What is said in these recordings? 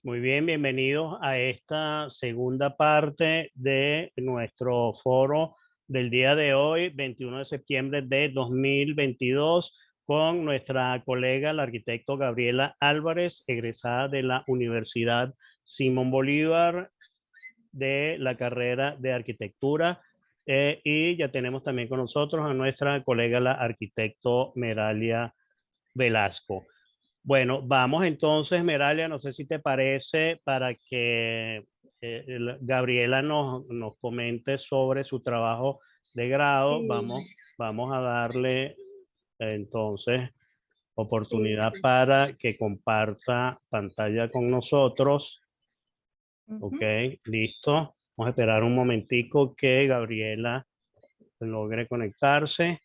Muy bien, bienvenidos a esta segunda parte de nuestro foro del día de hoy, 21 de septiembre de 2022, con nuestra colega, la arquitecto Gabriela Álvarez, egresada de la Universidad Simón Bolívar de la carrera de arquitectura. Y ya tenemos también con nosotros a nuestra colega, la arquitecto Meralia Velasco. Bueno, vamos entonces, Meralia, no sé si te parece, para que Gabriela nos comente sobre su trabajo de grado. Sí, Vamos a darle entonces sí, oportunidad sí. para que comparta pantalla con nosotros. Ok, Ujú. listo. Vamos a esperar un momentico que Gabriela logre conectarse.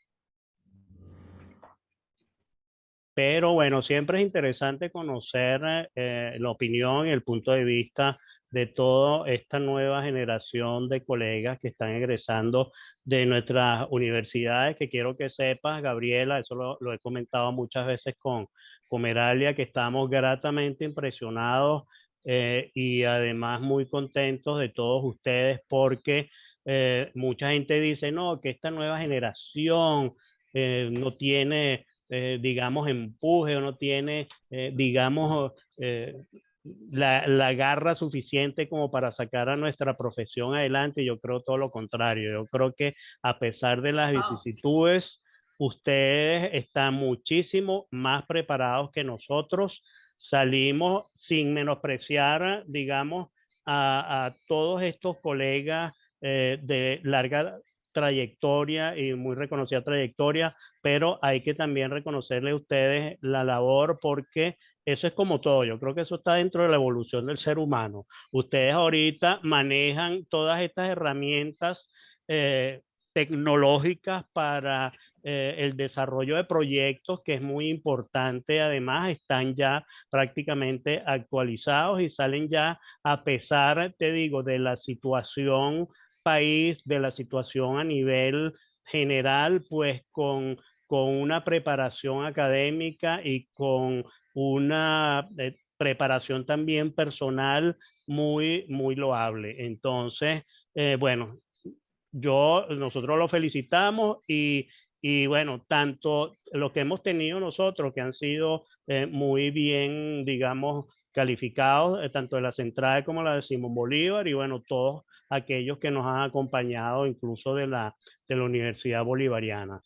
Pero bueno, siempre es interesante conocer la opinión y el punto de vista de toda esta nueva generación de colegas que están egresando de nuestras universidades, que quiero que sepas, Gabriela, eso lo he comentado muchas veces con Meralia, que estamos gratamente impresionados y además muy contentos de todos ustedes porque mucha gente dice, no, que esta nueva generación no tiene digamos, empuje o no tiene, digamos, la garra suficiente como para sacar a nuestra profesión adelante. Yo creo todo lo contrario. Yo creo que a pesar de las Wow. vicisitudes, ustedes están muchísimo más preparados que nosotros. Salimos sin menospreciar, digamos, a todos estos colegas de larga trayectoria y muy reconocida trayectoria, pero hay que también reconocerle a ustedes la labor porque eso es como todo. Yo creo que eso está dentro de la evolución del ser humano. Ustedes ahorita manejan todas estas herramientas tecnológicas para el desarrollo de proyectos, que es muy importante. Además, están ya prácticamente actualizados y salen ya a pesar, te digo, de la situación país, de la situación a nivel general, pues con una preparación académica y con una preparación también personal muy loable. Entonces, bueno, nosotros lo felicitamos y bueno, tanto lo que hemos tenido nosotros, que han sido muy bien, digamos, calificados, tanto de la Central como la de Simón Bolívar, y bueno, todos aquellos que nos han acompañado, incluso de la Universidad Bolivariana.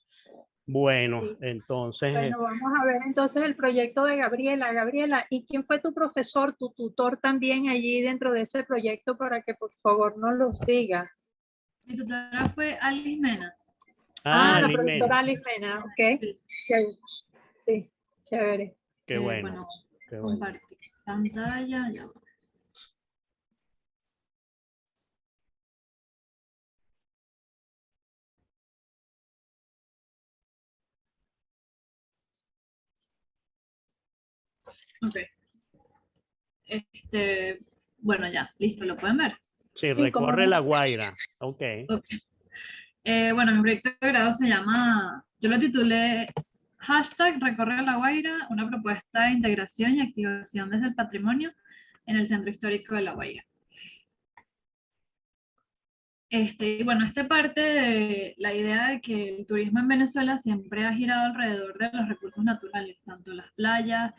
Bueno, Sí. entonces, Bueno, vamos a ver entonces el proyecto de Gabriela. Gabriela, ¿y quién fue tu profesor, tu tutor también allí dentro de ese proyecto para que por favor nos los diga? Mi tutora fue Alice Mena. Ah, la Liz Mena, profesora Alice Mena, ok. Sí. Chévere. Sí, chévere. qué bueno, Bueno, qué bueno. compartir pantalla. Ya. Ok. Bueno, ya, listo, lo pueden ver. Sí, Sí, cómo recorre no. La Guaira. Ok. Ok. Bueno, mi proyecto de grado se llama, yo lo titulé Hashtag Recorre la Guaira, una propuesta de integración y activación desde el patrimonio en el Centro Histórico de La Guaira. Y bueno, esta parte de la idea de que el turismo en Venezuela siempre ha girado alrededor de los recursos naturales, tanto las playas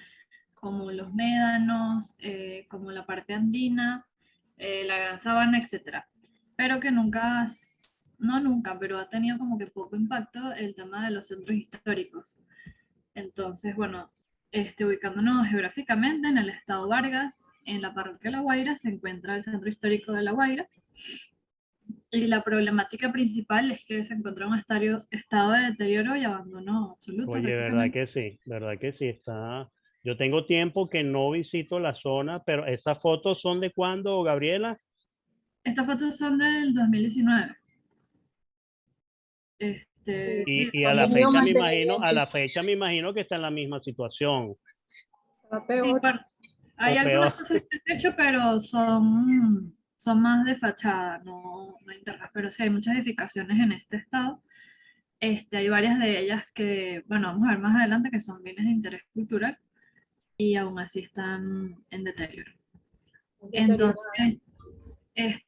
como los médanos, como la parte andina, la gran sabana, etcétera. Pero que nunca, no nunca, pero ha tenido como que poco impacto el tema de los centros históricos. Entonces, bueno, ubicándonos geográficamente en el estado Vargas, en la parroquia de La Guaira, se encuentra el centro histórico de La Guaira. Y la problemática principal es que se encuentra en un estado de deterioro y abandono absoluto Oye, prácticamente. verdad que sí, está. Yo tengo tiempo que no visito la zona, pero esas fotos son de cuándo, Gabriela? Estas fotos son del 2019. Sí, Sí, Y a han la tenido fecha a mantenimiento. la fecha me imagino que está en la misma situación, Está sí, peor. o hay algunas peor. cosas que han hecho, pero son más de fachada, no internas. Pero sí hay muchas edificaciones en este estado. Hay varias de ellas que, bueno, vamos a ver más adelante, que son bienes de interés cultural y aún así están en deterioro. Entonces,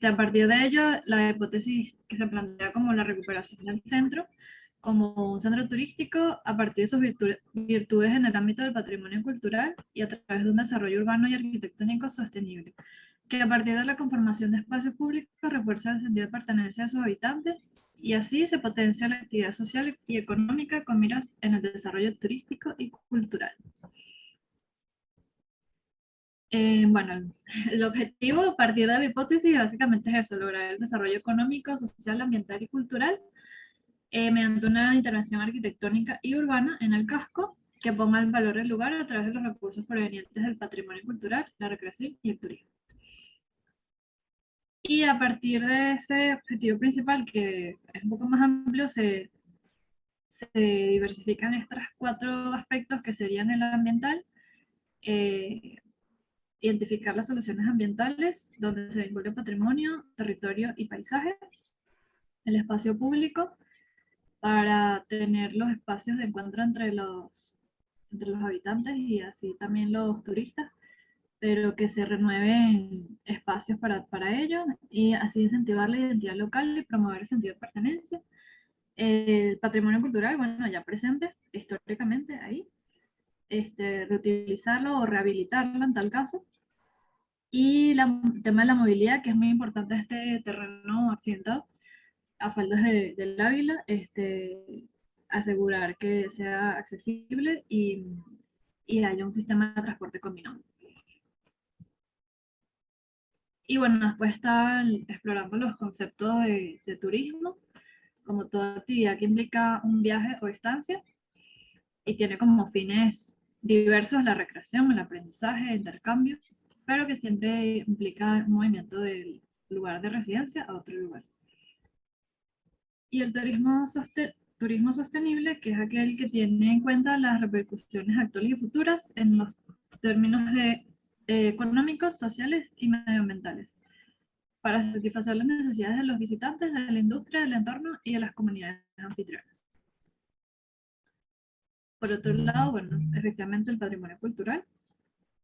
a partir de ello, la hipótesis que se plantea como la recuperación del centro, como un centro turístico a partir de sus virtudes en el ámbito del patrimonio cultural y a través de un desarrollo urbano y arquitectónico sostenible, que a partir de la conformación de espacios públicos refuerza el sentido de pertenencia de sus habitantes y así se potencia la actividad social y económica con miras en el desarrollo turístico y cultural. Bueno, el objetivo a partir de la hipótesis básicamente es eso, lograr el desarrollo económico, social, ambiental y cultural mediante una intervención arquitectónica y urbana en el casco que ponga en valor el lugar a través de los recursos provenientes del patrimonio cultural, la recreación y el turismo. Y a partir de ese objetivo principal, que es un poco más amplio, se diversifican estos 4 aspectos que serían el ambiental, identificar las soluciones ambientales, donde se vincula patrimonio, territorio y paisaje, el espacio público, para tener los espacios de encuentro entre los habitantes y así también los turistas, pero que se renueven espacios para ellos y así incentivar la identidad local y promover el sentido de pertenencia. El patrimonio cultural, bueno, ya presente históricamente ahí, reutilizarlo o rehabilitarlo en tal caso. Y el tema de la movilidad, que es muy importante este terreno accidentado, a faldas del Ávila, asegurar que sea accesible y haya un sistema de transporte combinado. Y bueno, después está explorando los conceptos de turismo, como toda actividad que implica un viaje o estancia, y tiene como fines diversos la recreación, el aprendizaje, el intercambio, pero que siempre implica un movimiento del lugar de residencia a otro lugar. Y el turismo sostenible, que es aquel que tiene en cuenta las repercusiones actuales y futuras en los términos económicos, sociales y medioambientales, para satisfacer las necesidades de los visitantes, de la industria, del entorno y de las comunidades anfitrionas. Por otro lado, bueno, efectivamente el patrimonio cultural,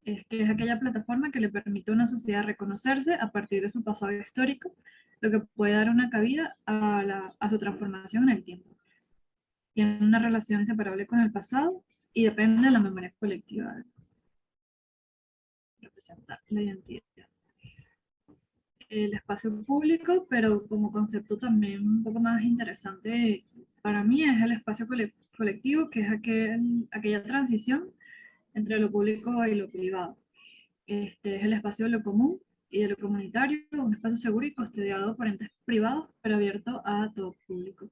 que es aquella plataforma que le permite a una sociedad reconocerse a partir de su pasado histórico, lo que puede dar una cabida a su transformación en el tiempo. Tiene una relación inseparable con el pasado y depende de la memoria colectiva de representar la identidad. El espacio público, pero como concepto también un poco más interesante para mí, es el espacio colectivo, que es aquella transición entre lo público y lo privado. Es el espacio de lo común y de lo comunitario, un espacio seguro y custodiado por entes privados, pero abierto a todo público.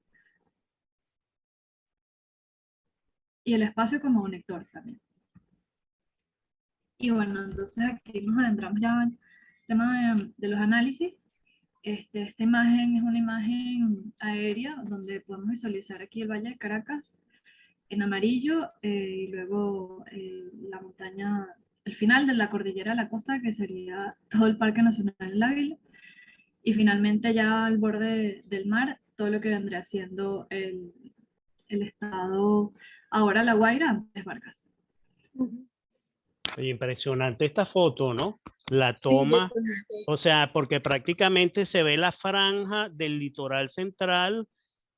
Y el espacio como conector también. Y bueno, entonces aquí nos adentramos ya en el tema de los análisis. Esta imagen es una imagen aérea donde podemos visualizar aquí el Valle de Caracas en amarillo y luego la montaña, el final de la cordillera de la costa, que sería todo el Parque Nacional del Ávila, y finalmente ya al borde del mar, todo lo que vendría siendo el estado, ahora La Guaira, antes Vargas. Impresionante esta foto, ¿no? La toma, o sea, porque prácticamente se ve la franja del litoral central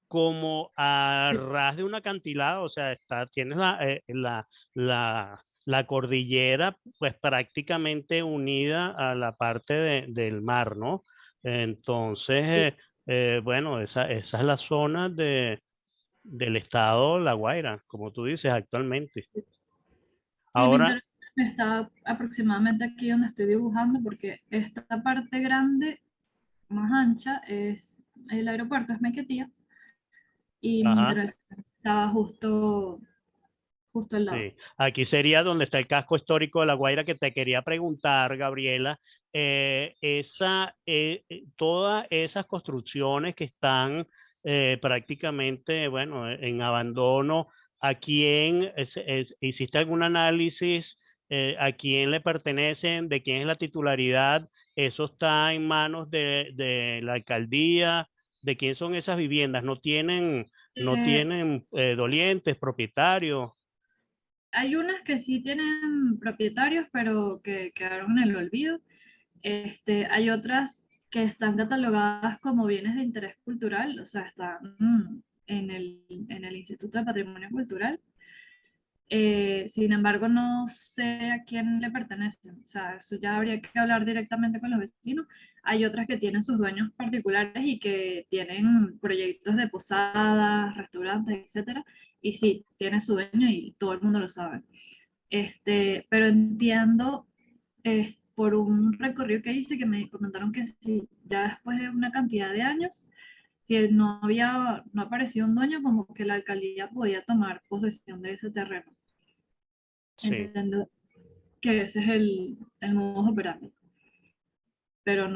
como a ras de un acantilado, o sea, tienes la cordillera pues prácticamente unida a la parte del mar, ¿no? Entonces, bueno, esa es la zona del estado La Guaira, como tú dices actualmente. Ahora, está aproximadamente aquí donde estoy dibujando, porque esta parte grande, más ancha, es el aeropuerto, es Maiquetía, y mi intervención estaba justo al lado. Sí. Aquí sería donde está el casco histórico de La Guaira, que te quería preguntar, Gabriela, todas esas construcciones que están prácticamente, bueno, en abandono, ¿a quién hiciste algún análisis? ¿A quién le pertenecen? ¿De quién es la titularidad? ¿Eso está en manos de la alcaldía? ¿De quién son esas viviendas? ¿No tienen dolientes, propietarios? Hay unas que sí tienen propietarios, pero que quedaron en el olvido. Hay otras que están catalogadas como bienes de interés cultural, o sea, están en el Instituto de Patrimonio Cultural. Sin embargo, no sé a quién le pertenecen, o sea, eso ya habría que hablar directamente con los vecinos. Hay otras que tienen sus dueños particulares y que tienen proyectos de posadas, restaurantes, etcétera, y sí, tiene su dueño y todo el mundo lo sabe. Pero entiendo por un recorrido que hice que me comentaron que sí, ya después de una cantidad de años, si no aparecía un dueño, como que la alcaldía podía tomar posesión de ese terreno. Sí. Entiendo que ese es el modo operandi. Pero Sí.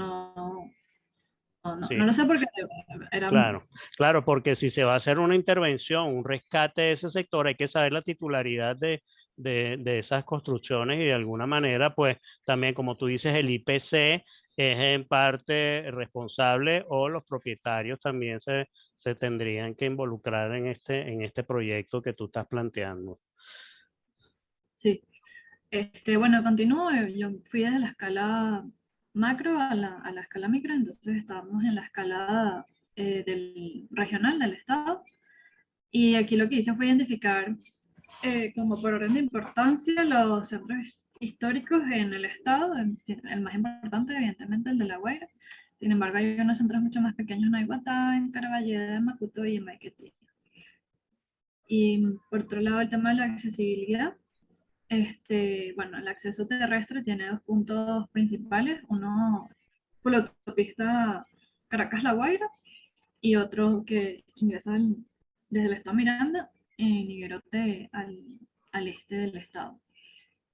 no lo sé porque era... Claro, claro, porque si se va a hacer una intervención, un rescate de ese sector, hay que saber la titularidad de esas construcciones y de alguna manera, pues también como tú dices, el IPC es en parte responsable o los propietarios también se tendrían que involucrar en este proyecto que tú estás planteando. Sí. Bueno, continúo. Yo fui desde la escala macro a la escala micro, entonces estábamos en la escala del regional del estado. Y aquí lo que hice fue identificar como por orden de importancia los centros históricos en el estado. El más importante, evidentemente, el de La Guaira. Sin embargo, hay unos centros mucho más pequeños en Aiguatá, en Caraballeda, en Macuto y en Maiquetía. Y por otro lado, el tema de la accesibilidad. Bueno, el acceso terrestre tiene dos puntos principales. Uno por la autopista Caracas-La Guaira y otro que ingresa desde el estado Miranda en Higuerote al este del estado.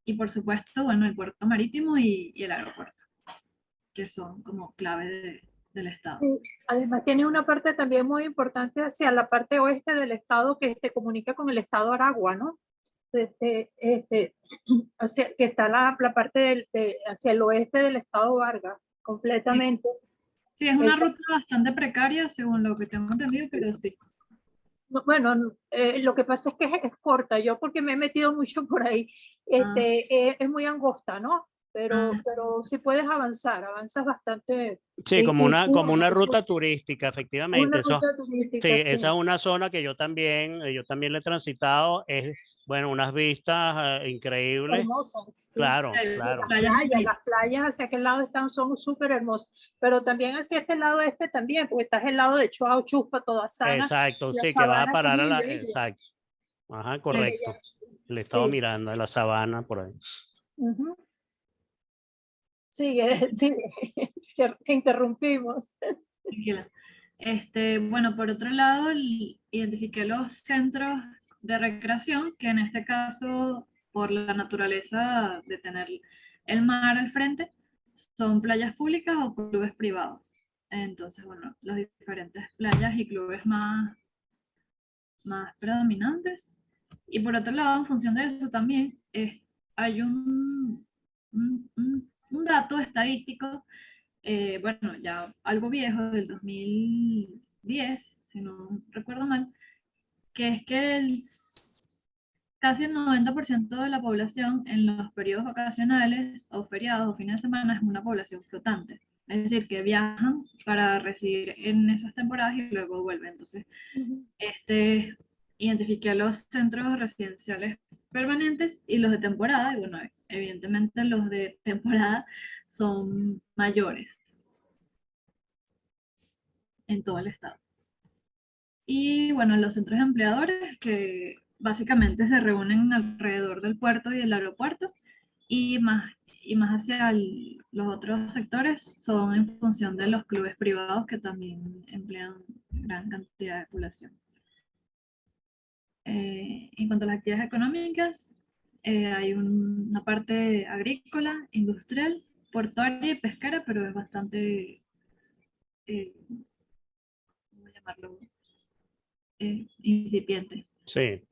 Y por supuesto, bueno, el puerto marítimo y el aeropuerto, que son como clave del estado. Sí, además tiene una parte también muy importante hacia la parte oeste del estado que se comunica con el estado Aragua, ¿no? Que está la parte hacia el oeste del estado Vargas, completamente. Sí, es una ruta bastante precaria, según lo que tengo entendido, pero sí. Bueno, lo que pasa es que es corta, yo porque me he metido mucho por ahí, es muy angosta, ¿no? Pero sí puedes avanzas bastante. Sí, como una ruta turística, efectivamente. Una ruta turística, Sí, sí. esa es una zona que yo también le he transitado. Es, bueno, unas vistas increíbles. Hermosas. Sí. Claro, claro. Las playas hacia aquel lado son súper hermosas, pero también hacia este lado también, porque estás el lado de Chuao, Chuspa, toda Sana. Exacto, La sí, que vas a sabana parar a es la... muy bella. Exacto. Ajá, correcto. Le he Sí. estado mirando a la sabana por ahí. Uh-huh. Sigue, sigue, que interrumpimos. Tranquila. Bueno, por otro lado, identifiqué los centros de recreación, que en este caso, por la naturaleza de tener el mar al frente, son playas públicas o clubes privados. Entonces, bueno, las diferentes playas y clubes más predominantes. Y por otro lado, en función de eso también, hay un dato estadístico bueno, ya algo viejo, del 2010, si no recuerdo mal, que es que casi el 90% de la población en los periodos vacacionales o feriados o fines de semana es una población flotante. Es decir, que viajan para residir en esas temporadas y luego vuelven. Entonces, identifiqué los centros residenciales permanentes y los de temporada. Y bueno, evidentemente los de temporada son mayores en todo el estado. Y bueno, los centros empleadores que básicamente se reúnen alrededor del puerto y del aeropuerto y más hacia los otros sectores son en función de los clubes privados que también emplean gran cantidad de población. En cuanto a las actividades económicas, hay una parte agrícola, industrial, portuaria y pesquera, pero es bastante, ¿cómo llamarlo? Incipiente. Sí.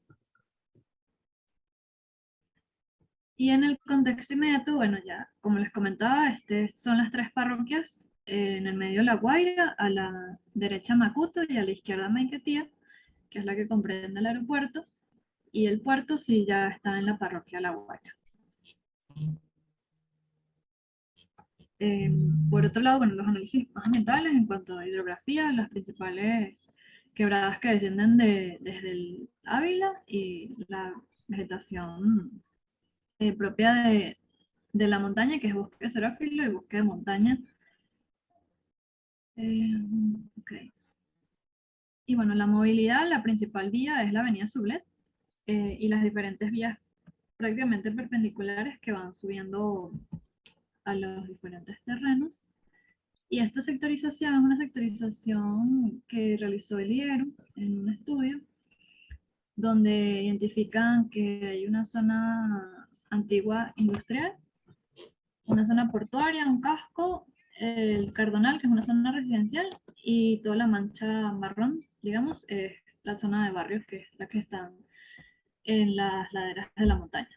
Y en el contexto inmediato, bueno, ya como les comentaba, son las tres parroquias, en el medio La Guaira, a la derecha Macuto y a la izquierda Maiquetía, que es la que comprende el aeropuerto, y el puerto sí ya está en la parroquia La Guaira. Por otro lado, bueno, los análisis más ambientales en cuanto a hidrografía, las principales quebradas que descienden desde el Ávila y la vegetación propia de la montaña, que es bosque xerófilo y bosque de montaña. Ok. Y bueno, la movilidad, la principal vía es la avenida Sublet y las diferentes vías prácticamente perpendiculares que van subiendo a los diferentes terrenos. Y esta sectorización es una sectorización que realizó el IERU en un estudio donde identifican que hay una zona antigua industrial, una zona portuaria, un casco, el Cardonal, que es una zona residencial, y toda la mancha marrón, digamos, es la zona de barrios, que es la que están en las laderas de la montaña.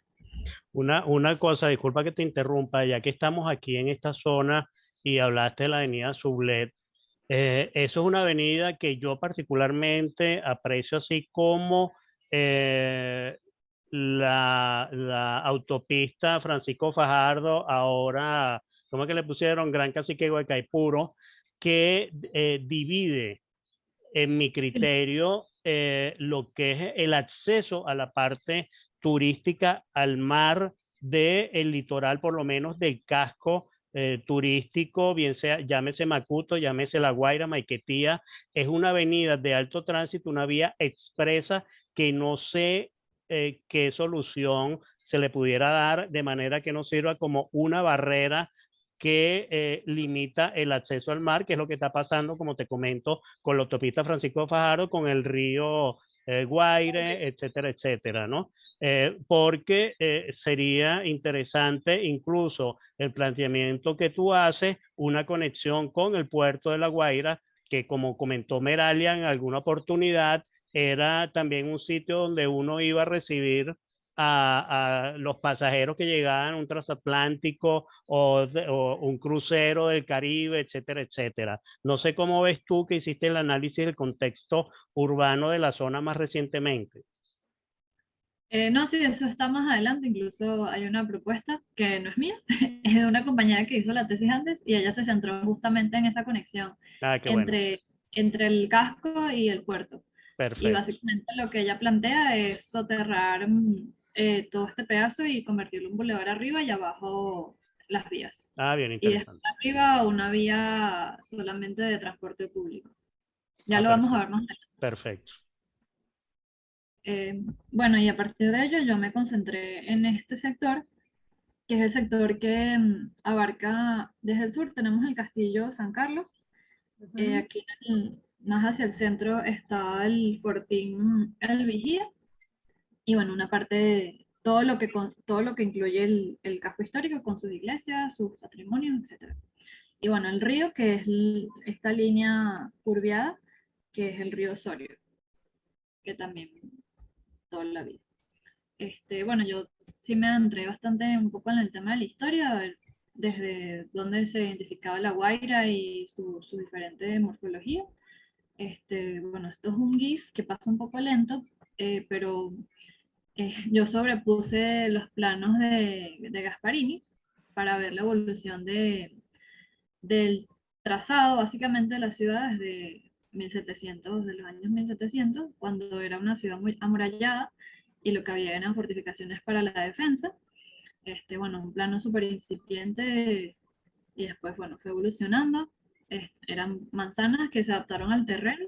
Una cosa, disculpa que te interrumpa, ya que estamos aquí en esta zona y hablaste de la avenida Sublet, eso es una avenida que yo particularmente aprecio, así como la autopista Francisco Fajardo, ahora, ¿cómo es que le pusieron? Gran Cacique Guaycaipuro, que divide, en mi Sí. criterio, lo que es el acceso a la parte turística al mar del litoral, por lo menos del casco turístico, bien sea, llámese Macuto, llámese La Guaira, Maiquetía. Es una avenida de alto tránsito, una vía expresa que no sé qué solución se le pudiera dar de manera que no sirva como una barrera que limita el acceso al mar, que es lo que está pasando, como te comento, con la autopista Francisco Fajardo, con el río Guaire, etcétera, etcétera, ¿no? Porque sería interesante incluso el planteamiento que tú haces, una conexión con el puerto de La Guaira, que como comentó Meralia en alguna oportunidad, era también un sitio donde uno iba a recibir a los pasajeros que llegaban un transatlántico o un crucero del Caribe, etcétera, etcétera. No sé cómo ves tú que hiciste el análisis del contexto urbano de la zona más recientemente. No, sí, eso está más adelante. Incluso hay una propuesta que no es mía, es de una compañera que hizo la tesis antes y ella se centró justamente en esa conexión Ah, qué bueno. entre el casco y el puerto. Y Perfecto. básicamente lo que ella plantea es soterrar todo este pedazo y convertirlo en bulevar arriba y abajo las vías. Ah, bien Y después interesante. arriba una vía solamente de transporte público. Ya Ah, lo vamos a perfecto. ver más adelante. Perfecto. Bueno, y a partir de ello yo me concentré en este sector, que es el sector que abarca desde el sur, tenemos el Castillo San Carlos, aquí más hacia el centro está el Fortín El Vigía, y bueno, una parte de todo lo que incluye el casco histórico con sus iglesias, sus patrimonios, etc. Y bueno, el río, que es esta línea curviada, que es el río Osorio, que también toda la vida. Bueno, yo sí me adentré bastante un poco en el tema de la historia, a ver desde dónde se identificaba la Guaira y su diferente morfología. Bueno, esto es un GIF que pasa un poco lento, pero yo sobrepuse los planos de Gasparini para ver la evolución del trazado, básicamente, de la ciudad desde 1700, de los años 1700, cuando era una ciudad muy amurallada y lo que había eran fortificaciones para la defensa. Bueno, un plano súper incipiente y después, bueno, fue evolucionando. Eran manzanas que se adaptaron al terreno,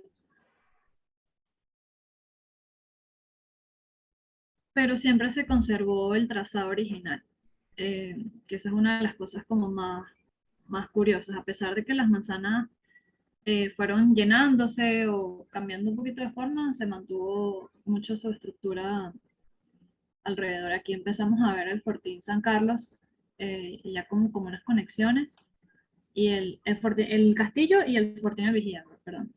pero siempre se conservó el trazado original, que esa es una de las cosas como más curiosas, a pesar de que las manzanas fueron llenándose o cambiando un poquito de forma, se mantuvo mucho su estructura alrededor. Aquí empezamos a ver el Fortín San Carlos, ya como unas conexiones, y el castillo y el Fortín de Vigía, perdón,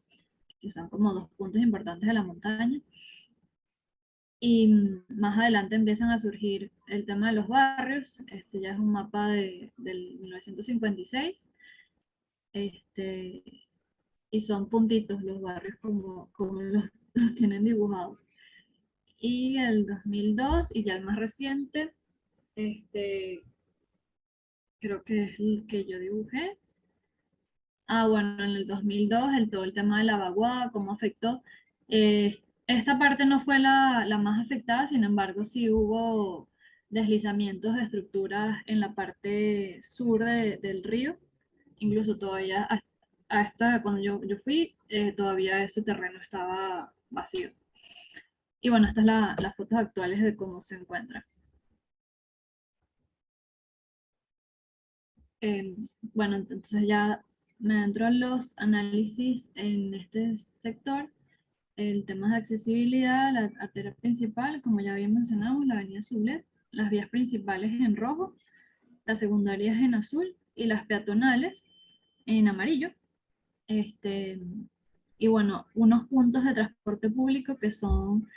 que son como dos puntos importantes de la montaña. Y más adelante empiezan a surgir el tema de los barrios. Este ya es un mapa del 1956. Este, y son puntitos los barrios como los tienen dibujados. Y el 2002, y ya el más reciente, este, creo que es el que yo dibujé. Ah, bueno, en el 2002, todo el tema de la vaguada, cómo afectó. Esta parte no fue la más afectada, sin embargo, sí hubo deslizamientos de estructuras en la parte sur del río. Incluso todavía, cuando yo fui, todavía ese terreno estaba vacío. Y bueno, estas son las fotos actuales de cómo se encuentra. Bueno, entonces ya me entro en los análisis en este sector. El tema de accesibilidad, la arteria principal, como ya bien mencionamos, la avenida Sublet, las vías principales en rojo, las secundarias en azul y las peatonales en amarillo. Y bueno, unos puntos de transporte público que son,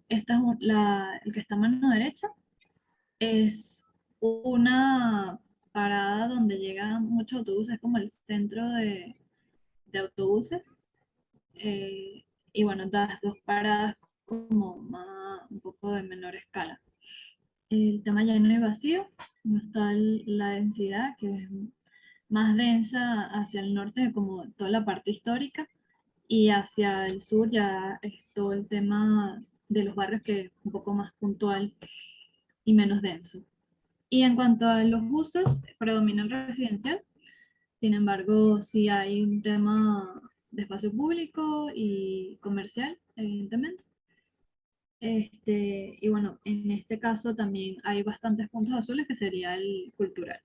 el que está a mano derecha, es una parada donde llegan muchos autobuses, como el centro de autobuses. eh, y bueno, das dos paradas como un poco de menor escala. El tema lleno y vacío, no está la densidad, que es más densa hacia el norte, como toda la parte histórica, y hacia el sur ya es todo el tema de los barrios, que es un poco más puntual y menos denso. Y en cuanto a los usos, predomina el residencial. Sin embargo, sí hay un tema de espacio público y comercial, evidentemente. Y bueno, en este caso también hay bastantes puntos azules, que sería el cultural.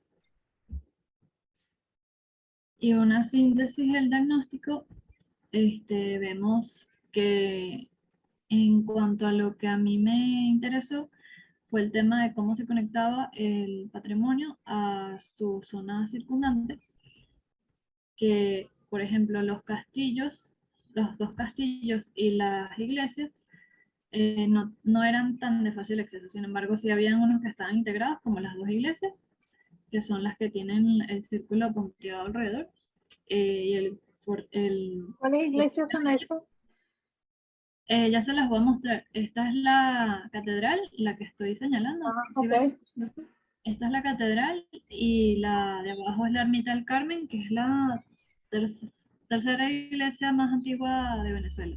Y una síntesis del diagnóstico, vemos que en cuanto a lo que a mí me interesó, fue el tema de cómo se conectaba el patrimonio a su zona circundante, que, por ejemplo, los castillos, los dos castillos y las iglesias, no eran tan de fácil acceso. Sin embargo, sí habían unos que estaban integrados, como las dos iglesias, que son las que tienen el círculo punteado alrededor. Y ¿Cuáles iglesias son esas? ya se las voy a mostrar. Esta es la catedral, la que estoy señalando. Ah, ¿Sí ok. ven? Esta es la catedral, y la de abajo es la ermita del Carmen, que es la tercera iglesia más antigua de Venezuela.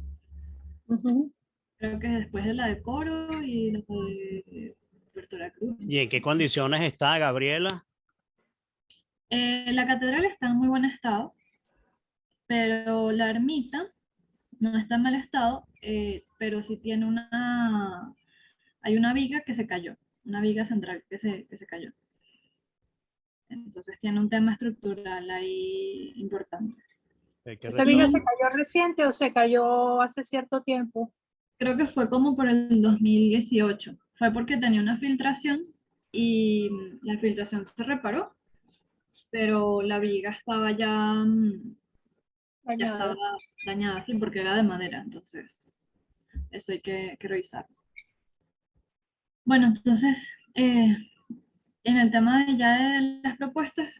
Ujú. Creo que después de la de Coro y la de Puerto La Cruz. ¿Y en qué condiciones está, Gabriela? La catedral está en muy buen estado, pero la ermita no está en mal estado, pero sí tiene hay una viga que se cayó, una viga central que se cayó. Entonces tiene un tema estructural ahí importante. ¿Esa viga se cayó reciente o se cayó hace cierto tiempo? Creo que fue como por el 2018. Fue porque tenía una filtración y la filtración se reparó, pero la viga estaba ya estaba Dañada. dañada, sí, porque era de madera, entonces eso hay que revisar. Bueno, entonces, en el tema ya de las propuestas,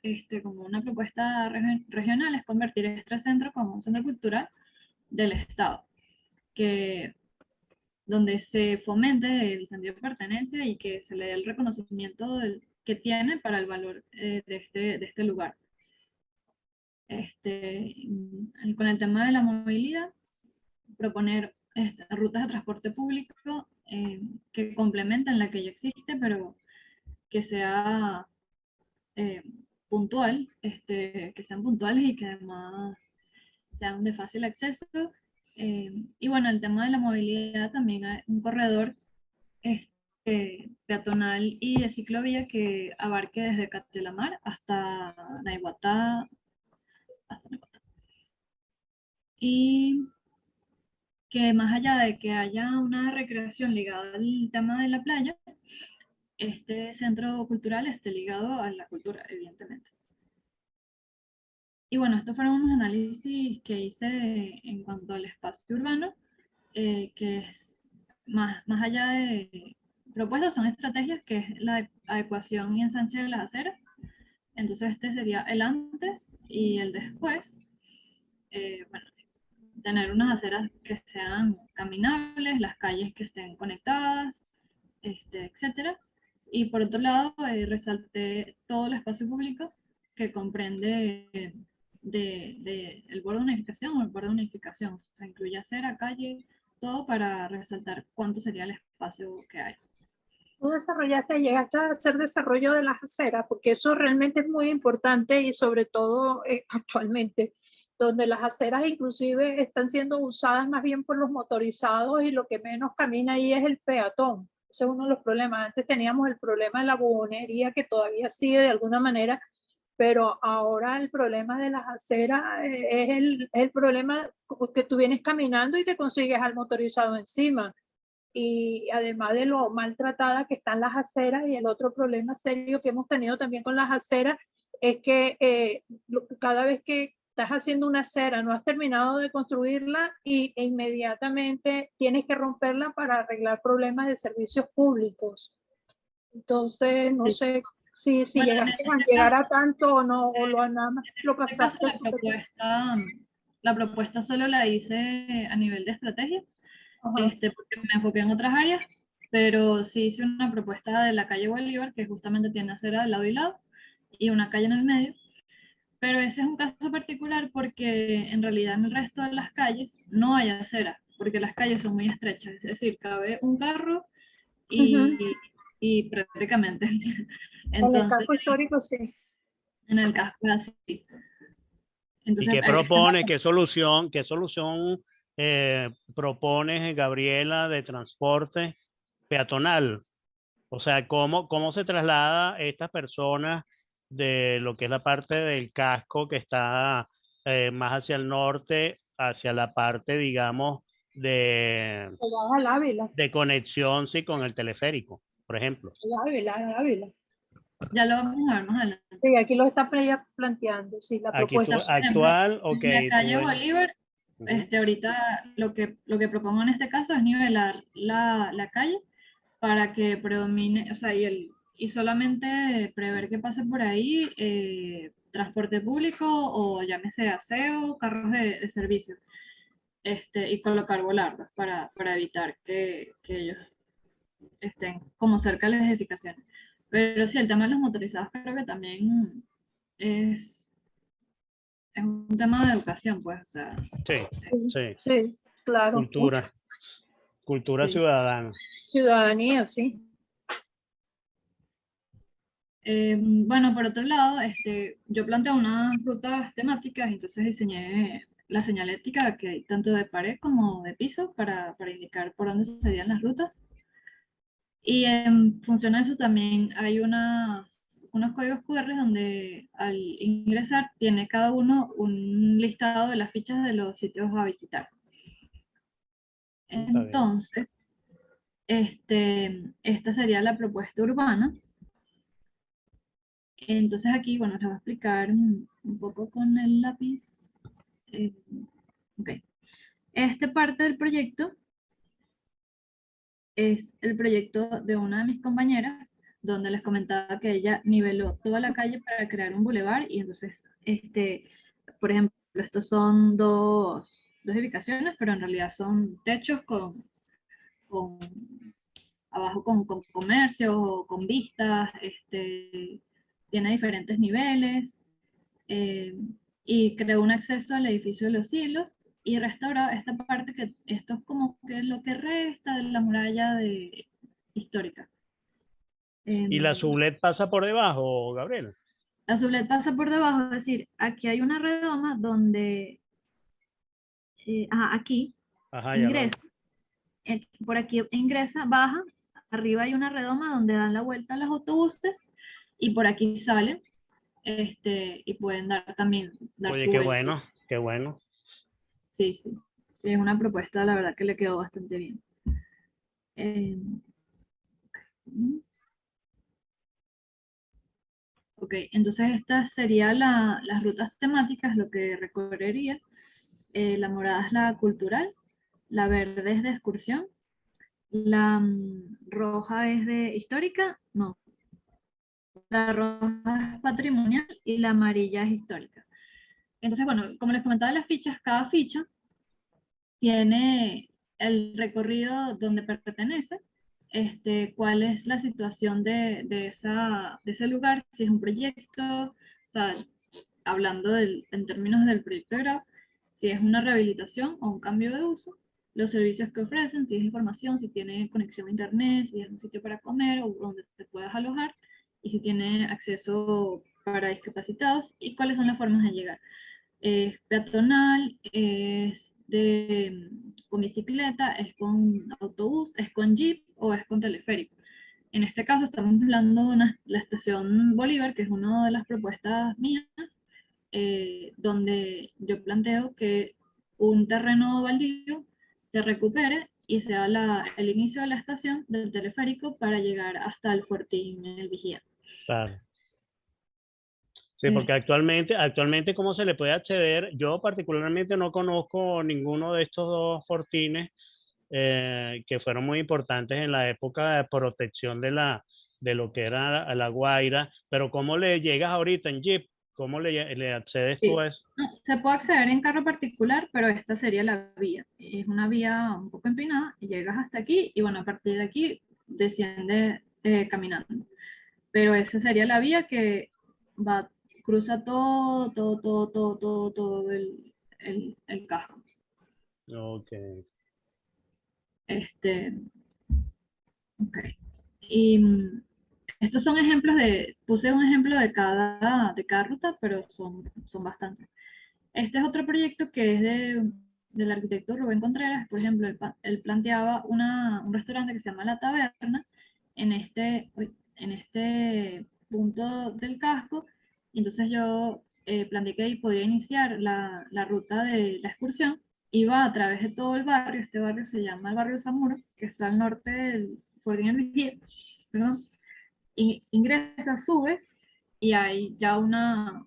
como una propuesta regional es convertir este centro como un centro cultural del Estado, donde se fomente el sentido de pertenencia y que se le dé el reconocimiento que tiene para el valor de este lugar. Con el tema de la movilidad, proponer rutas de transporte público que complementen la que ya existe, pero que sea puntual, que sean puntuales y que además sean de fácil acceso. Y bueno, el tema de la movilidad también hay un corredor peatonal y de ciclovía que abarque desde Catelamar hasta Naiguatá, y que más allá de que haya una recreación ligada al tema de la playa, este centro cultural esté ligado a la cultura, evidentemente. Y bueno, estos fueron unos análisis que hice en cuanto al espacio urbano, que es más allá de propuestas, son estrategias, que es la adecuación y ensanche de las aceras. Entonces este sería el antes y el después. Bueno, tener unas aceras que sean caminables, las calles que estén conectadas, etcétera. Y por otro lado, resalté todo el espacio público que comprende el borde de unificación o el borde de unificación. O sea, incluye acera, calle, todo para resaltar cuánto sería el espacio que hay. Tú desarrollaste, llegaste a hacer desarrollo de las aceras, porque eso realmente es muy importante y sobre todo actualmente, donde las aceras inclusive están siendo usadas más bien por los motorizados y lo que menos camina ahí es el peatón. Ese es uno de los problemas. Antes teníamos el problema de la buhonería que todavía sigue de alguna manera, pero ahora el problema de las aceras es el problema que tú vienes caminando y te consigues al motorizado encima. Y además de lo maltratadas que están las aceras, y el otro problema serio que hemos tenido también con las aceras es que cada vez que estás haciendo una acera no has terminado de construirla e inmediatamente tienes que romperla para arreglar problemas de servicios públicos. Entonces, no sé si Bueno, en llegaste a este llegar caso, a tanto o no, o nada más lo en este caso pasaste. la propuesta solo la hice a nivel de estrategia, Ajá. porque me enfoqué en otras áreas, pero sí hice una propuesta de la calle Bolívar, que justamente tiene acera de lado y lado, y una calle en el medio. Pero ese es un caso particular porque en realidad en el resto de las calles no hay acera, porque las calles son muy estrechas, es decir, cabe un carro Uh-huh. y prácticamente. En el Entonces, campo histórico, sí. en el casco es así. ¿Y Entonces, qué propone, qué solución propone Gabriela de transporte peatonal? O sea, ¿cómo se traslada estas personas de lo que es la parte del casco que está más hacia el norte, hacia la parte, digamos, de, O vas al Ávila, de conexión, sí, con el teleférico, por ejemplo? al Ávila. ya lo vamos a ver más adelante. Sí, aquí lo está planteando, sí, la Aquí tú, propuesta. Por ejemplo, actual, ok, en la tú calle ves. Bolívar, Ujú. ahorita lo que propongo en este caso es nivelar la calle para que predomine, o sea, y solamente prever que pase por ahí transporte público o llámese aseo, carros de servicio, y colocar volardos para evitar que ellos estén como cerca de las edificaciones. Pero sí, el tema de los motorizados creo que también es, es un tema de educación, pues, o sea, Sí, Sí, sí, sí, claro, mucho. cultura sí. ciudadana. Ciudadanía, sí. Bueno, por otro lado, yo planteé unas rutas temáticas, entonces diseñé la señalética que hay tanto de pared como de piso para indicar por dónde serían las rutas. Y en función a eso también hay unos códigos QR donde al ingresar tiene cada uno un listado de las fichas de los sitios a visitar. Está bien. Entonces, esta sería la propuesta urbana. Entonces aquí, bueno, les voy a explicar un poco con el lápiz. Eh, ok. Esta parte del proyecto es el proyecto de una de mis compañeras, donde les comentaba que ella niveló toda la calle para crear un bulevar y entonces, por ejemplo, estos son dos edificaciones, pero en realidad son techos con abajo con comercio, con vistas, tiene diferentes niveles, eh, y creó un acceso al edificio de los siglos y restauró esta parte que esto es como que lo que resta de la muralla histórica. ¿Y la Em, sublet pasa por debajo, Gabriel? la sublet pasa por debajo, es decir, aquí hay una redoma donde, aquí Ajá, ya lo. ingresa, por aquí ingresa, baja, arriba hay una redoma donde dan la vuelta a los autobuses y por aquí salen, y pueden dar Oye, su qué vuelta. bueno, qué bueno. Sí, sí. Sí, es una propuesta, la verdad que le quedó bastante bien. Eh, ok, entonces estas serían las rutas temáticas, lo que recorrería. La morada es la cultural, la verde es de excursión, la roja es de histórica, no, la roja es patrimonial y la amarilla es histórica. Entonces, bueno, como les comentaba las fichas, cada ficha tiene el recorrido donde pertenece. cuál es la situación de ese lugar, si es un proyecto, o sea, hablando en términos del proyecto de grado, si es una rehabilitación o un cambio de uso, los servicios que ofrecen, si es información, si tiene conexión a internet, si es un sitio para comer o donde te puedas alojar, y si tiene acceso para discapacitados, y cuáles son las formas de llegar. Es peatonal, es con bicicleta, es con autobús, es con jeep o es con teleférico. En este caso estamos hablando de la estación Bolívar, que es una de las propuestas mías, donde yo planteo que un terreno baldío se recupere y sea el inicio de la estación del teleférico para llegar hasta el Fortín en el Vigía. Claro. Sí, porque actualmente ¿cómo se le puede acceder? Yo particularmente no conozco ninguno de estos dos fortines que fueron muy importantes en la época de protección de lo que era la Guaira, pero ¿cómo le llegas ahorita en Jeep? ¿Cómo le accedes tú Sí. a eso? No, se puede acceder en carro particular, pero esta sería la vía. Es una vía un poco empinada y llegas hasta aquí y bueno, a partir de aquí desciende caminando. Pero esa sería la vía que va, cruza todo el casco. Ok. Este, ok. Y estos son ejemplos puse un ejemplo de cada ruta, pero son bastantes. Este es otro proyecto que es del arquitecto Rubén Contreras. Por ejemplo, él planteaba un restaurante que se llama La Taberna en este punto del casco. Y entonces yo planteé que ahí podía iniciar la ruta de la excursión. Iba a través de todo el barrio. Este barrio se llama el barrio Zamuro, que está al norte del Fuerte Vigía, perdón. Ingresas, subes y hay ya una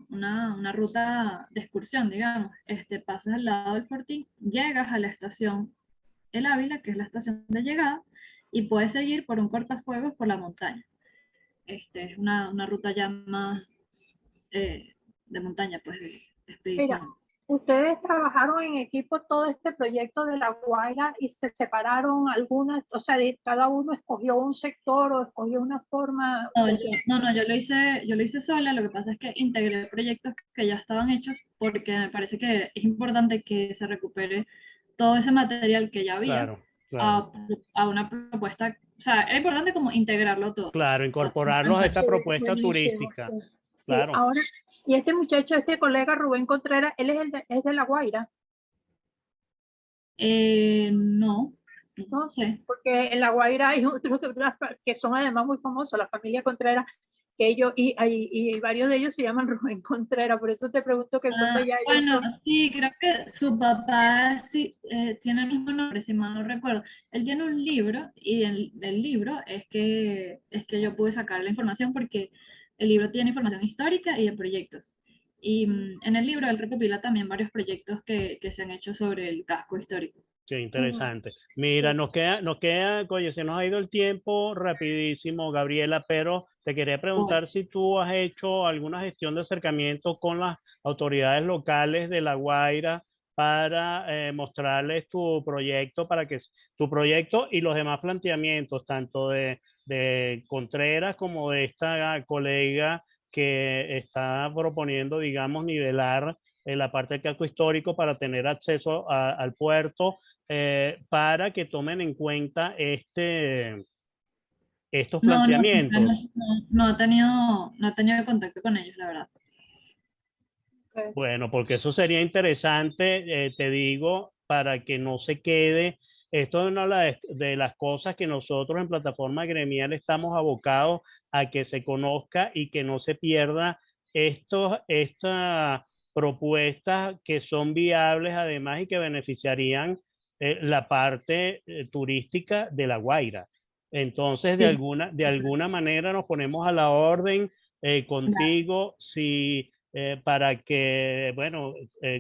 ruta de excursión, digamos. Pasas al lado del Fortín, llegas a la estación El Ávila, que es la estación de llegada, y puedes seguir por un cortafuegos por la montaña. Es una ruta ya más de montaña, pues de Mira, expedición. ustedes trabajaron en equipo todo este proyecto de La Guaira y se separaron algunas, o sea, cada uno escogió un sector o escogió una forma. No, yo lo hice sola. Lo que pasa es que integré proyectos que ya estaban hechos porque me parece que es importante que se recupere todo ese material que ya había Claro, claro. a, a una propuesta. O sea, es importante como integrarlo todo. Claro, incorporarlos a esta Sí, propuesta buenísimo, sí. turística. Sí, Claro. ahora, y este muchacho, este colega Rubén Contreras, él es de La Guaira, No, no ¿no? sé. Porque en La Guaira hay otros que son además muy famosos, la familia Contreras, que ellos, y varios de ellos se llaman Rubén Contreras, por eso te pregunto que son de allá, ellos Bueno, son. sí, creo que su papá sí tiene el mismo nombre, si mal no recuerdo. Él tiene un libro y del libro es que yo pude sacar la información porque el libro tiene información histórica y de proyectos. Y en el libro él recopila también varios proyectos que se han hecho sobre el casco histórico. Qué Ujú, interesante. Mira, sí. oye, se nos ha ido el tiempo rapidísimo, Gabriela, pero te quería Bueno, preguntar si tú has hecho alguna gestión de acercamiento con las autoridades locales de La Guaira para mostrarles tu proyecto, tu proyecto y los demás planteamientos, tanto de Contreras como de esta colega que está proponiendo, digamos, nivelar la parte del casco histórico para tener acceso al puerto para que tomen en cuenta estos no, planteamientos. no he tenido contacto con ellos, la verdad. Ok. Bueno, porque eso sería interesante, te digo, para que no se quede. Esto es una de las cosas que nosotros en plataforma gremial estamos abocados a que se conozca y que no se pierda estas propuestas que son viables además y que beneficiarían la parte turística de La Guaira. Entonces, de Sí, alguna manera nos ponemos a la orden gracias. contigo para que, bueno,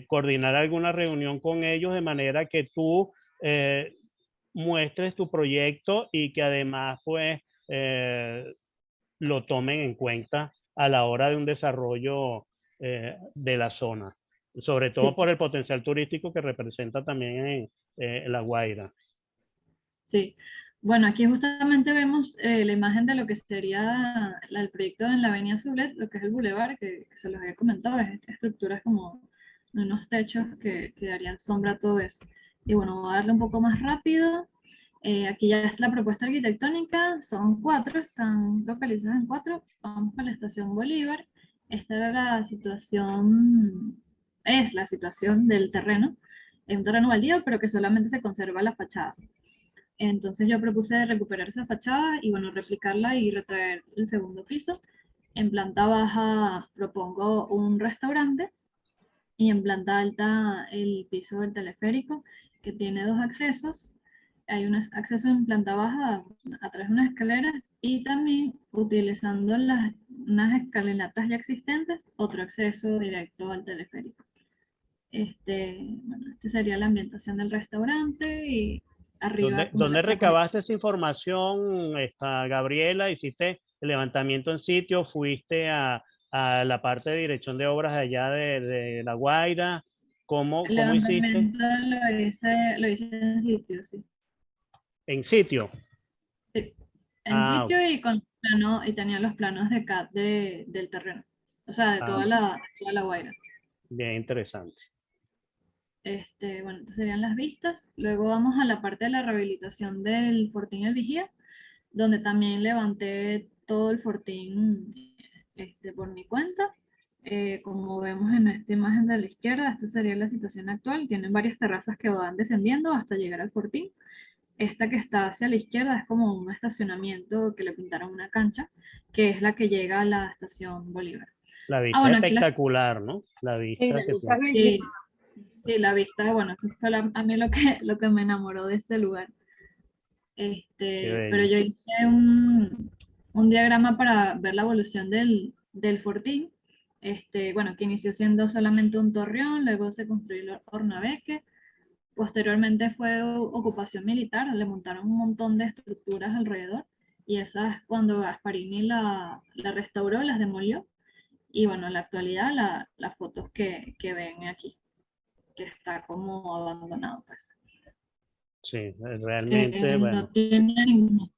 coordinar alguna reunión con ellos de manera que tú eh, muestres tu proyecto y que además, pues, lo tomen en cuenta a la hora de un desarrollo de la zona, sobre todo Sí, por el potencial turístico que representa también en La Guaira. sí. Bueno, aquí justamente vemos la imagen de lo que sería el proyecto en la Avenida Sublet, lo que es el bulevar, que se los había comentado, es estructuras como unos techos que darían sombra a todo eso. Y bueno, voy a darle un poco más rápido. Aquí ya está la propuesta arquitectónica, son 4, están localizadas en 4. Vamos a la estación Bolívar. Esta era la situación, es la situación del terreno. Es un terreno baldío, pero que solamente se conserva la fachada. Entonces yo propuse recuperar esa fachada y bueno, replicarla y retraer el segundo piso. En planta baja propongo un restaurante y en planta alta el piso del teleférico que tiene 2 accesos. Hay un acceso en planta baja a través de unas escaleras y también utilizando unas escalinatas ya existentes, otro acceso directo al teleférico. Bueno, este sería la ambientación del restaurante y arriba como ¿Dónde recabaste esa información, Gabriela? ¿Hiciste el levantamiento en sitio? ¿Fuiste a la parte de dirección de obras allá de La Guaira? el Cómo hiciste? levantamiento lo hice en sitio, sí. ¿En sitio? Sí, en Ah, sitio y con plano, y tenía los planos de CAD del terreno, o sea, de ah, toda la Guaira. bien interesante. Bueno, estas serían las vistas. Luego vamos a la parte de la rehabilitación del Fortín El Vigía, donde también levanté todo el Fortín por mi cuenta. Como vemos en esta imagen de la izquierda, esta sería la situación actual. Tienen varias terrazas que van descendiendo hasta llegar al Fortín. Esta que está hacia la izquierda es como un estacionamiento que le pintaron una cancha, que es la que llega a la estación Bolívar. La Ah, vista es bueno, aquí la... espectacular, ¿no? La Sí, vista la que vista tiene. es Sí, bellísima. sí, la vista, bueno, eso fue a mí lo que me enamoró de ese lugar. Qué Pero bello. yo hice un diagrama para ver la evolución del Fortín. Bueno, que inició siendo solamente un torreón, luego se construyó el Ornabeque, posteriormente fue ocupación militar, le montaron un montón de estructuras alrededor y esas cuando Gasparini la restauró, las demolió. Y bueno, en la actualidad las fotos que ven aquí, que está como abandonado, pues. Sí, realmente, No bueno, tiene ninguna.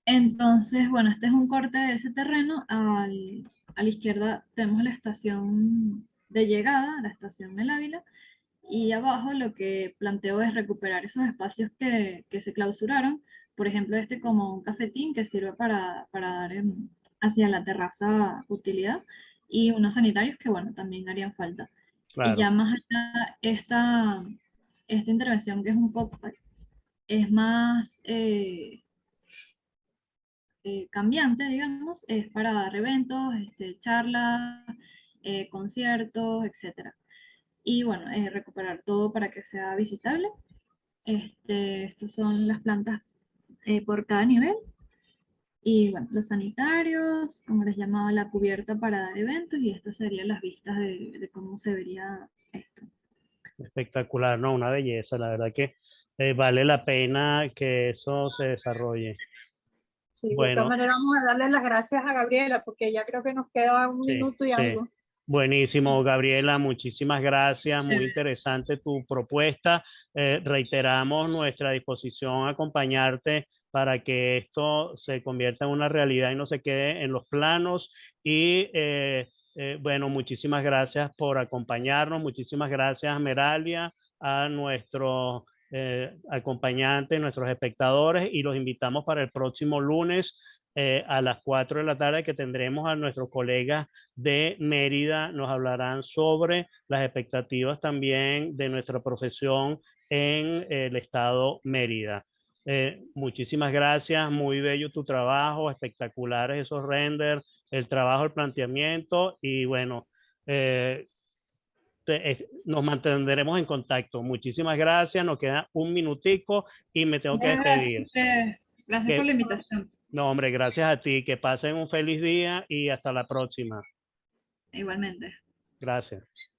Entonces, bueno, este es un corte de ese terreno. A la izquierda tenemos la estación de llegada, la estación del Ávila, y abajo lo que planteo es recuperar esos espacios que se clausuraron, por ejemplo, como un cafetín que sirve para dar hacia la terraza utilidad, y unos sanitarios que, bueno, también harían falta. Y claro. ya más allá, esta intervención que es un poco, es más cambiante, digamos, es para dar eventos, charlas, conciertos, etcétera. Y bueno, recuperar todo para que sea visitable. Estos son las plantas por cada nivel. Y bueno, los sanitarios, como les llamaba, la cubierta para dar eventos, y estas serían las vistas de cómo se vería esto. Espectacular, ¿no? Una belleza. La verdad que vale la pena que eso se desarrolle. Sí, de todas Bueno, maneras vamos a darle las gracias a Gabriela porque ya creo que nos queda un sí, minuto y sí. algo. Buenísimo, Gabriela, muchísimas gracias, muy interesante tu propuesta. Reiteramos nuestra disposición a acompañarte para que esto se convierta en una realidad y no se quede en los planos. Y bueno, muchísimas gracias por acompañarnos, muchísimas gracias, Meralia, a nuestros acompañantes, nuestros espectadores, y los invitamos para el próximo lunes a las 4 de la tarde, que tendremos a nuestros colegas de Mérida. Nos hablarán sobre las expectativas también de nuestra profesión en el estado Mérida. Muchísimas gracias, muy bello tu trabajo, espectaculares esos renders, el trabajo, el planteamiento, y bueno, nos mantendremos en contacto. Muchísimas gracias, nos queda un minutico y me tengo que Muchas gracias a despedir. ustedes. Gracias por Que, la invitación. no, hombre, gracias a ti, que pasen un feliz día y hasta la próxima. Igualmente. Gracias.